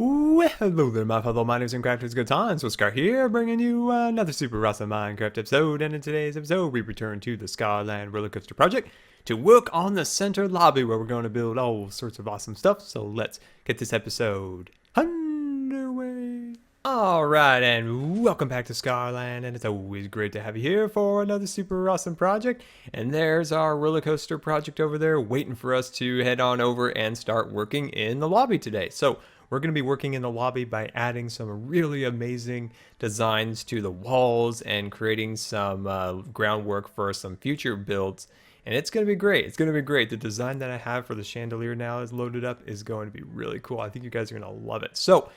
Well, hello there, my fellow miners and crafters. GoodTimesWithScar here, bringing you another super awesome Minecraft episode. And in today's episode, we return to the Scarland roller coaster project to work on the center lobby where we're going to build all sorts of awesome stuff. So let's get this episode underway. Alright, and welcome back to Scarland, and it's always great to have you here for another super awesome project. And there's our roller coaster project over there waiting for us to head on over and start working in the lobby today. So we're going to be working in the lobby by adding some really amazing designs to the walls and creating some groundwork for some future builds. And it's going to be great. It's going to be great. The design that I have for the chandelier now is loaded up is going to be really cool. I think you guys are going to love it. So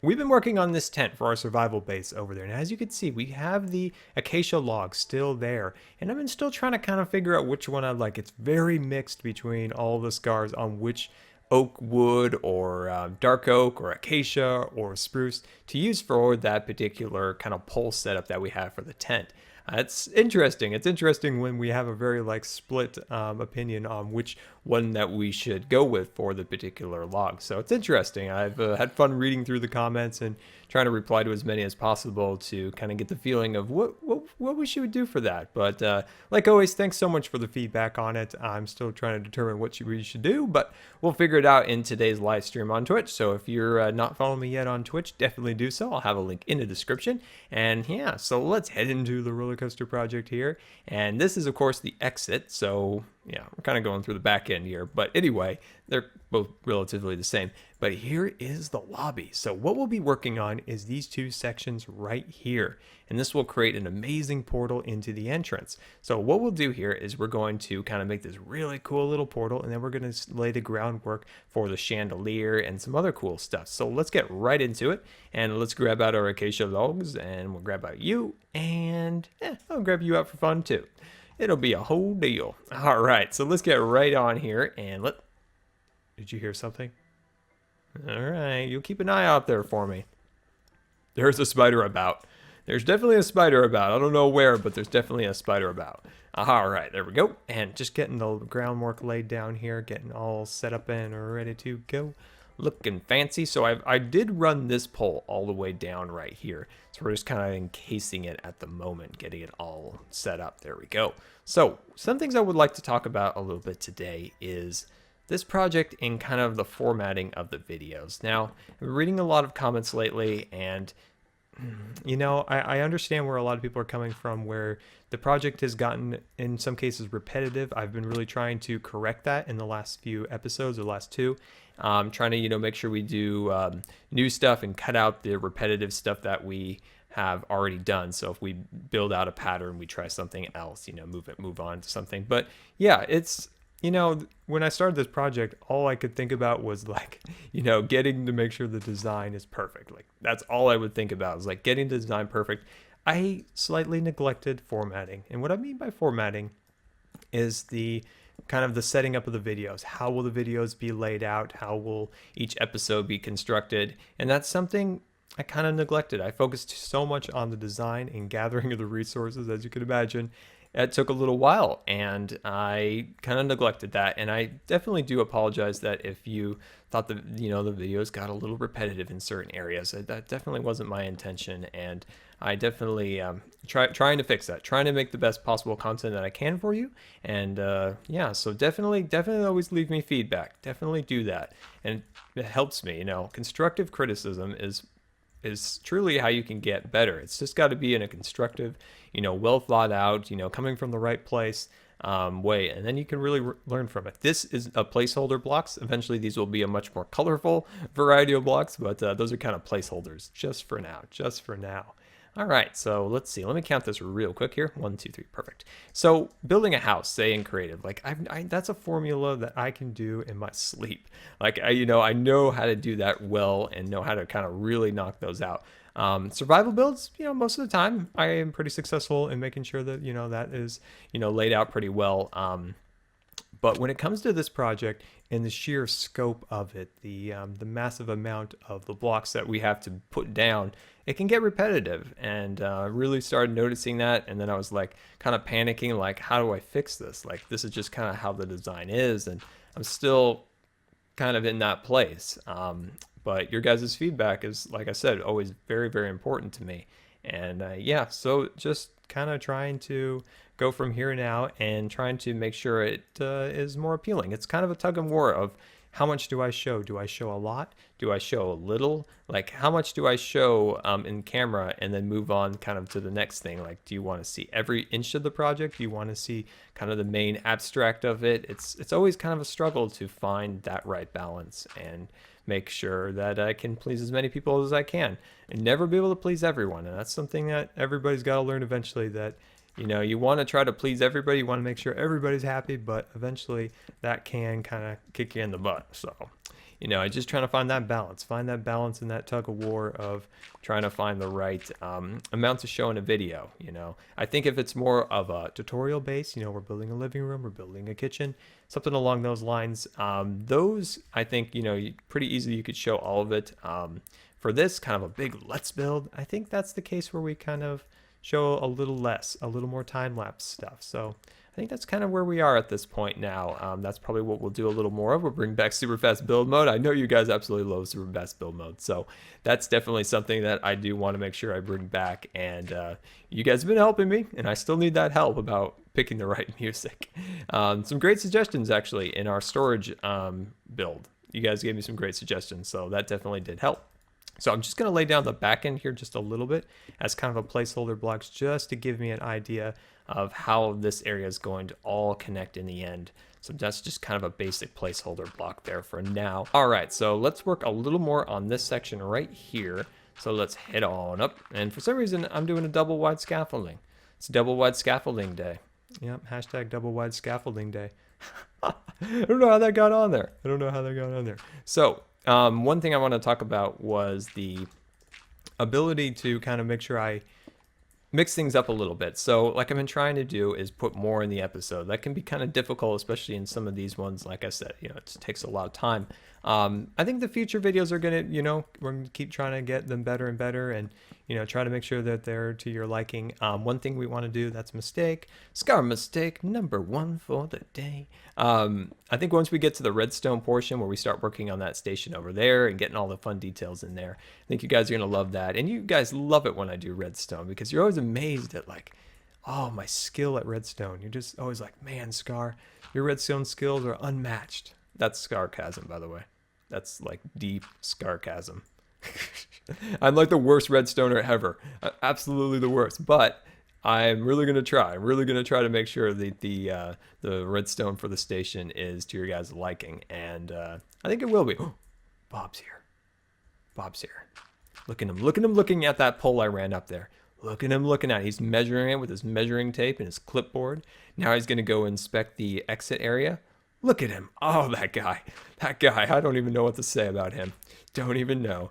we've been working on this tent for our survival base over there. And as you can see, we have the acacia logs still there. And I've been still trying to kind of figure out which one I like. It's very mixed between all the scars on which oak wood or dark oak or acacia or spruce to use for that particular kind of pole setup that we have for the tent. It's interesting. It's interesting when we have a very split opinion on which one that we should go with for the particular log. So it's interesting. I've had fun reading through the comments and trying to reply to as many as possible to kind of get the feeling of what we should do for that. But like always, thanks so much for the feedback on it. I'm still trying to determine what we should do, but we'll figure it out in today's live stream on Twitch. So if you're not following me yet on Twitch, definitely do so. I'll have a link in the description. And yeah, so let's head into the roller coaster project here. And this is, of course, the exit. So yeah, we're kind of going through the back end here. But anyway, they're both relatively the same. But here is the lobby. So what we'll be working on is these two sections right here. And this will create an amazing portal into the entrance. So what we'll do here is we're going to kind of make this really cool little portal. And then we're going to lay the groundwork for the chandelier and some other cool stuff. So let's get right into it. And let's grab out our acacia logs. And we'll grab out you. And I'll grab you out for fun too. It'll be a whole deal. All right, so let's get right on here and Did you hear something? All right, you keep an eye out there for me. There's a spider about. There's definitely a spider about. I don't know where, but there's definitely a spider about. All right, there we go. And just getting the groundwork laid down here, getting all set up and ready to go. Looking fancy. So I did run this pole all the way down right here. So we're just kind of encasing it at the moment, getting it all set up. There we go. So some things I would like to talk about a little bit today is this project and kind of the formatting of the videos. Now, I've been reading a lot of comments lately, and you know, I understand where a lot of people are coming from, where the project has gotten, in some cases, repetitive. I've been really trying to correct that in the last few episodes, or last two. Trying to, you know, make sure we do new stuff and cut out the repetitive stuff that we have already done. So if we build out a pattern, we try something else, you know, move on to something. But yeah, it's, you know, when I started this project, all I could think about was you know, getting to make sure the design is perfect. That's all I would think about, is getting the design perfect. I slightly neglected formatting. And what I mean by formatting is the kind of the setting up of the videos. How will the videos be laid out? How will each episode be constructed? And that's something I kind of neglected. I focused so much on the design and gathering of the resources, as you can imagine. It took a little while, and I kind of neglected that. And I definitely do apologize that if you thought the videos got a little repetitive in certain areas. That definitely wasn't my intention, and I definitely trying to fix that, trying to make the best possible content that I can for you. And yeah, so definitely always leave me feedback. Definitely do that, and it helps me. You know, constructive criticism is truly how you can get better. It's just got to be in a constructive, you know, well thought out, you know, coming from the right place way, and then you can really learn from it. This is a placeholder blocks. Eventually these will be a much more colorful variety of blocks, but those are kind of placeholders just for now. All right, so let's see. Let me count this real quick here. 1, 2, 3, perfect. So building a house, say in creative, that's a formula that I can do in my sleep. I know how to do that well and know how to kind of really knock those out. Survival builds, you know, most of the time I am pretty successful in making sure that, you know, that is, you know, laid out pretty well. But when it comes to this project and the sheer scope of it, the massive amount of the blocks that we have to put down, it can get repetitive. And really started noticing that. And then I was kind of panicking, how do I fix this? This is just kind of how the design is. And I'm still kind of in that place. But your guys' feedback is, like I said, always very, very important to me. And yeah, so just kind of trying to go from here now and trying to make sure it is more appealing. It's kind of a tug of war of how much do I show? Do I show a lot? Do I show a little? Like, how much do I show in camera and then move on kind of to the next thing? Like, do you want to see every inch of the project? Do you want to see kind of the main abstract of it? It's always kind of a struggle to find that right balance and make sure that I can please as many people as I can and never be able to please everyone. And that's something that everybody's got to learn eventually, that you want to try to please everybody, you want to make sure everybody's happy, but eventually that can kind of kick you in the butt. So, I just trying to find that balance in that tug of war of trying to find the right amount to show in a video. I think if it's more of a tutorial base, we're building a living room, we're building a kitchen, something along those lines, those I think, pretty easily you could show all of it. For this kind of a big let's build, I think that's the case where we kind of show a little less, a little more time-lapse stuff. So I think that's kind of where we are at this point now. That's probably what we'll do a little more of. We'll bring back super fast build mode. I know you guys absolutely love super fast build mode. So that's definitely something that I do want to make sure I bring back. And you guys have been helping me, and I still need that help about picking the right music. Some great suggestions actually in our storage build. You guys gave me some great suggestions, so that definitely did help. So I'm just going to lay down the back end here just a little bit as kind of a placeholder blocks, just to give me an idea of how this area is going to all connect in the end. So that's just kind of a basic placeholder block there for now. All right, so let's work a little more on this section right here. So let's head on up. And for some reason, I'm doing a double wide scaffolding. It's double wide scaffolding day. Yep, hashtag double wide scaffolding day. I don't know how that got on there. So one thing I want to talk about was the ability to kind of make sure I mix things up a little bit. So like I've been trying to do is put more in the episode. That can be kind of difficult, especially in some of these ones. Like I said, it just takes a lot of time. I think the future videos are going to, we're going to keep trying to get them better and better, and, try to make sure that they're to your liking. One thing we want to do, that's mistake, Scar mistake number 1 for the day. I think once we get to the redstone portion where we start working on that station over there and getting all the fun details in there, I think you guys are going to love that. And you guys love it when I do redstone, because you're always amazed at like, oh, my skill at redstone. You're just always like, man, Scar, your redstone skills are unmatched. That's Scarcasm, by the way. That's like deep Scarcasm. I'm like the worst redstoner ever. Absolutely the worst. But I'm really gonna try. I'm really gonna try to make sure that the redstone for the station is to your guys' liking, and I think it will be. Bob's here. Look at him looking at that pole I ran up there. Look at him looking at it. He's measuring it with his measuring tape and his clipboard. Now he's gonna go inspect the exit area. Look at him. Oh, that guy. I don't even know what to say about him. Don't even know.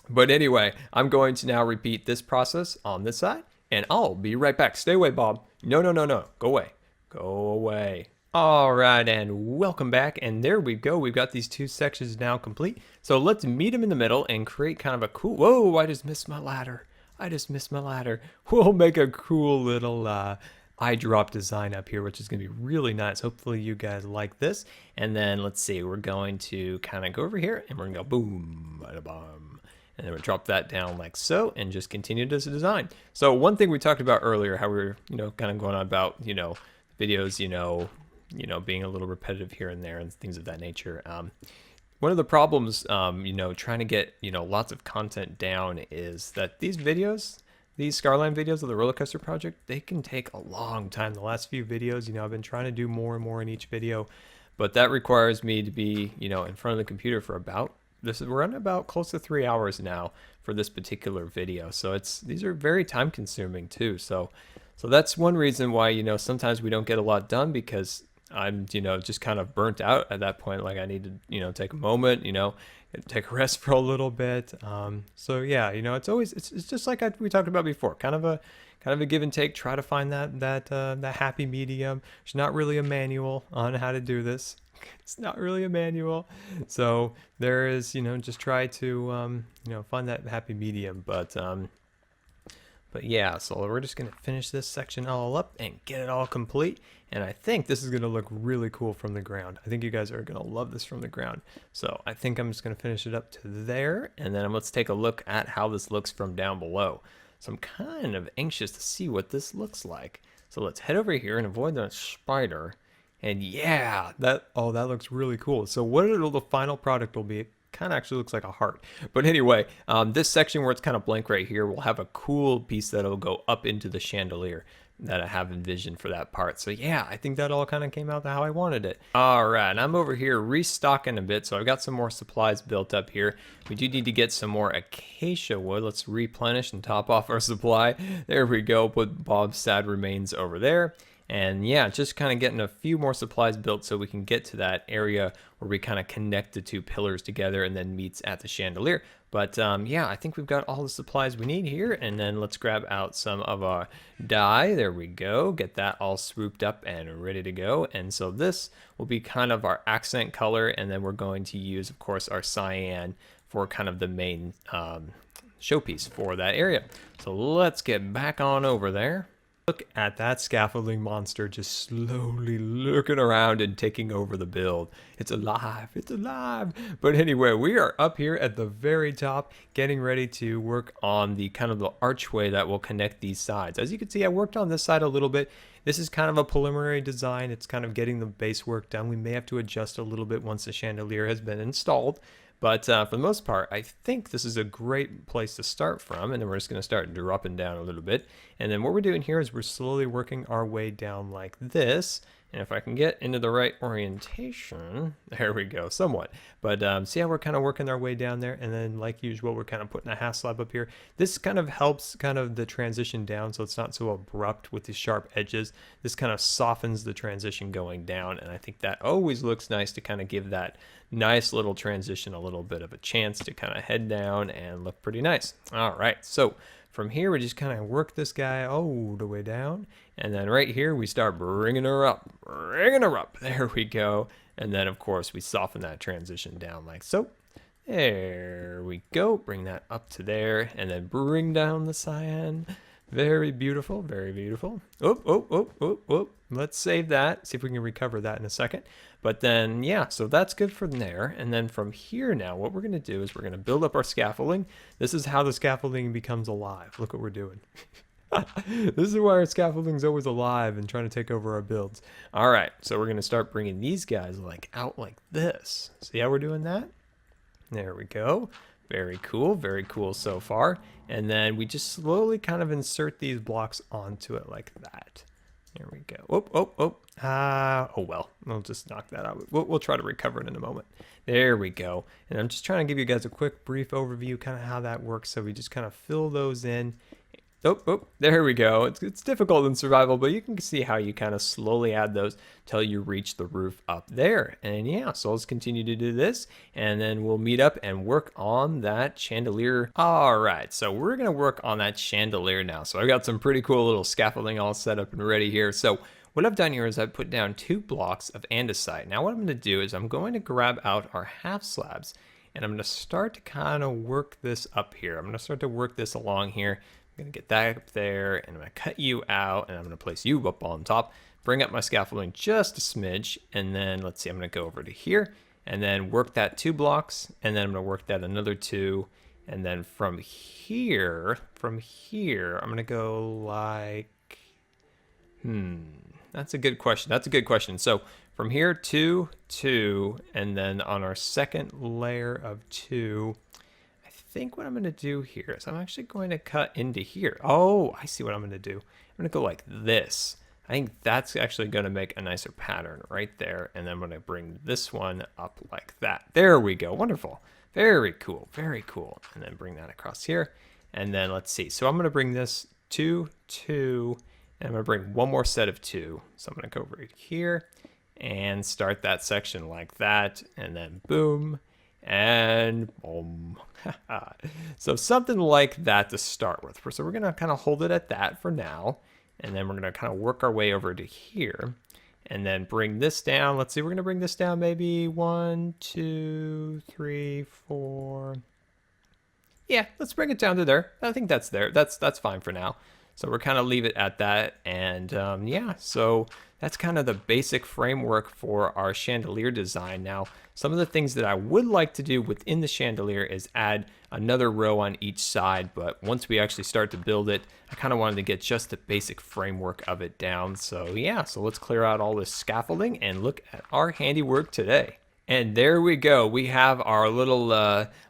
But anyway, I'm going to now repeat this process on this side, and I'll be right back. Stay away, Bob. No. Go away. All right, and welcome back. And there we go. We've got these two sections now complete. So let's meet them in the middle and create kind of a cool... Whoa, I just missed my ladder. We'll make a cool little... eyedrop design up here, which is going to be really nice. Hopefully you guys like this. And then let's see, we're going to kind of go over here and we're going to go boom, bada bomb. And then we'll drop that down like so and just continue this design. So one thing we talked about earlier, how we were, kind of going on about, videos, being a little repetitive here and there and things of that nature. One of the problems, trying to get, lots of content down is that these videos, these Scarland videos of the roller coaster project, they can take a long time. The last few videos, I've been trying to do more and more in each video, but that requires me to be, in front of the computer for we're on about close to 3 hours now for this particular video. So these are very time consuming too. So that's one reason why, sometimes we don't get a lot done, because I'm, just kind of burnt out at that point. Like I need to, take a moment, take a rest for a little bit. So yeah, it's just like we talked about before, kind of a give and take. Try to find that happy medium. There's not really a manual on how to do this. It's not really a manual. So there is, just try to, find that happy medium. But But yeah, so we're just going to finish this section all up and get it all complete. And I think this is going to look really cool from the ground. I think you guys are going to love this from the ground. So I think I'm just going to finish it up to there. And then let's take a look at how this looks from down below. So I'm kind of anxious to see what this looks like. So let's head over here and avoid that spider. And yeah, that looks really cool. So what the final product will be, kind of actually looks like a heart. But anyway, this section where it's kind of blank right here will have a cool piece that'll go up into the chandelier that I have envisioned for that part. So yeah, I think that all kind of came out how I wanted it. All right, and I'm over here restocking a bit. So I've got some more supplies built up here. We do need to get some more acacia wood. Let's replenish and top off our supply. There we go. Put Bob's sad remains over there. And yeah, just kind of getting a few more supplies built so we can get to that area where we kind of connect the two pillars together and then meets at the chandelier. But yeah, I think we've got all the supplies we need here. And then let's grab out some of our dye. There we go. Get that all swooped up and ready to go. And so this will be kind of our accent color. And then we're going to use, of course, our cyan for kind of the main showpiece for that area. So let's get back on over there. Look at that scaffolding monster just slowly looking around and taking over the build. It's alive, it's alive. But anyway, we are up here at the very top getting ready to work on the kind of the archway that will connect these sides. As you can see, I worked on this side a little bit. This is kind of a preliminary design. It's kind of getting the base work done. We may have to adjust a little bit once the chandelier has been installed. But for the most part, I think this is a great place to start from. And then we're just going to start dropping down a little bit. And then what we're doing here is we're slowly working our way down like this. And if I can get into the right orientation, there we go, somewhat. But see how we're kind of working our way down there? And then like usual, we're kind of putting a half slab up here. This kind of helps kind of the transition down so it's not so abrupt with the sharp edges. This kind of softens the transition going down. And I think that always looks nice to kind of give that nice little transition a little bit of a chance to kind of head down and look pretty nice. All right, so from here we just kind of work this guy all the way down, and then right here we start bringing her up. There we go. And then of course we soften that transition down like so. There we go. Bring that up to there, and then bring down the cyan. Very beautiful, very beautiful. Let's save that. See if we can recover that in a second. But then, yeah, so that's good from there. And then from here now, what we're going to do is we're going to build up our scaffolding. This is how the scaffolding becomes alive. Look what we're doing. This is why our scaffolding is always alive and trying to take over our builds. All right, so we're going to start bringing these guys like out like this. See how we're doing that? There we go. Very cool so far. And then we just slowly kind of insert these blocks onto it like that. There we go. Oh well, I'll just knock that out. We'll try to recover it in a moment. There we go. And I'm just trying to give you guys a quick brief overview kind of how that works. So we just kind of fill those in. There we go. It's difficult in survival, but you can see how you kind of slowly add those till you reach the roof up there. And yeah, so let's continue to do this, and then we'll meet up and work on that chandelier. All right, so we're gonna work on that chandelier now. So I've got some pretty cool little scaffolding all set up and ready here. So what I've done here is I've put down 2 blocks of andesite. Now what I'm gonna do is I'm going to grab out our half slabs, and I'm gonna start to kind of work this up here. I'm gonna start to work this along here. I'm gonna get that up there, and I'm gonna cut you out, and I'm gonna place you up on top, bring up my scaffolding just a smidge, and then let's see, I'm gonna go over to here and then work that 2 blocks, and then I'm gonna work that another 2, and then from here I'm gonna go like that's a good question. So from here 2, 2, and then on our second layer of 2, I think what I'm going to do here is I'm actually going to cut into here. Oh, I see what I'm going to do. I'm going to go like this. I think that's actually going to make a nicer pattern right there. And then I'm going to bring this one up like that. There we go. Wonderful. Very cool. Very cool. And then bring that across here. And then let's see. So I'm going to bring this 2, 2, and I'm going to bring one more set of 2. So I'm going to go right here and start that section like that. And then boom. And boom. So something like that to start with. So we're going to kind of hold it at that for now. And then we're going to kind of work our way over to here. And then bring this down. Let's see, we're going to bring this down maybe 1, 2, 3, 4, Yeah, let's bring it down to there. I think that's there. That's fine for now. So we're kind of leave it at that. And yeah, so that's kind of the basic framework for our chandelier design. Now, some of the things that I would like to do within the chandelier is add another row on each side. But once we actually start to build it, I kind of wanted to get just the basic framework of it down. So yeah, so let's clear out all this scaffolding and look at our handiwork today. And there we go. We have our little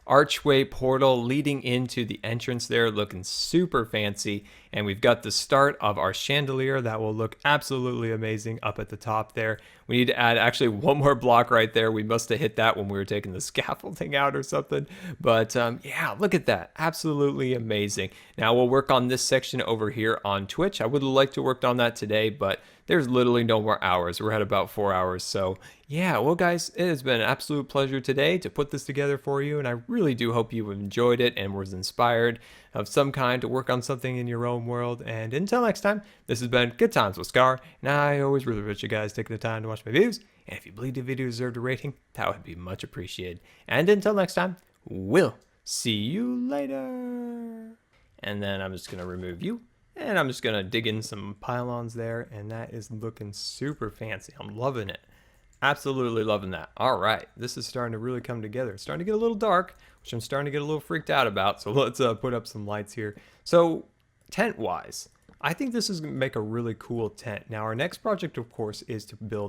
archway portal leading into the entrance there, looking super fancy. And we've got the start of our chandelier that will look absolutely amazing up at the top there. We need to add actually one more block right there. We must have hit that when we were taking the scaffolding out or something. But yeah, look at that. Absolutely amazing. Now we'll work on this section over here on Twitch. I would have liked to work on that today, but there's literally no more hours. We're at about 4 hours. So yeah, well guys, it has been an absolute pleasure today to put this together for you. And I really do hope you enjoyed it and was inspired of some kind to work on something in your own world. And until next time, this has been Good Times with Scar. And I always really appreciate you guys taking the time to watch my videos. And if you believe the video deserved a rating, that would be much appreciated. And until next time, we'll see you later. And then I'm just going to remove you. And I'm just going to dig in some pylons there. And that is looking super fancy. I'm loving it. Absolutely loving that. All right. This is starting to really come together. It's starting to get a little dark, which I'm starting to get a little freaked out about. So let's put up some lights here. So tent-wise, I think this is going to make a really cool tent. Now, our next project, of course, is to build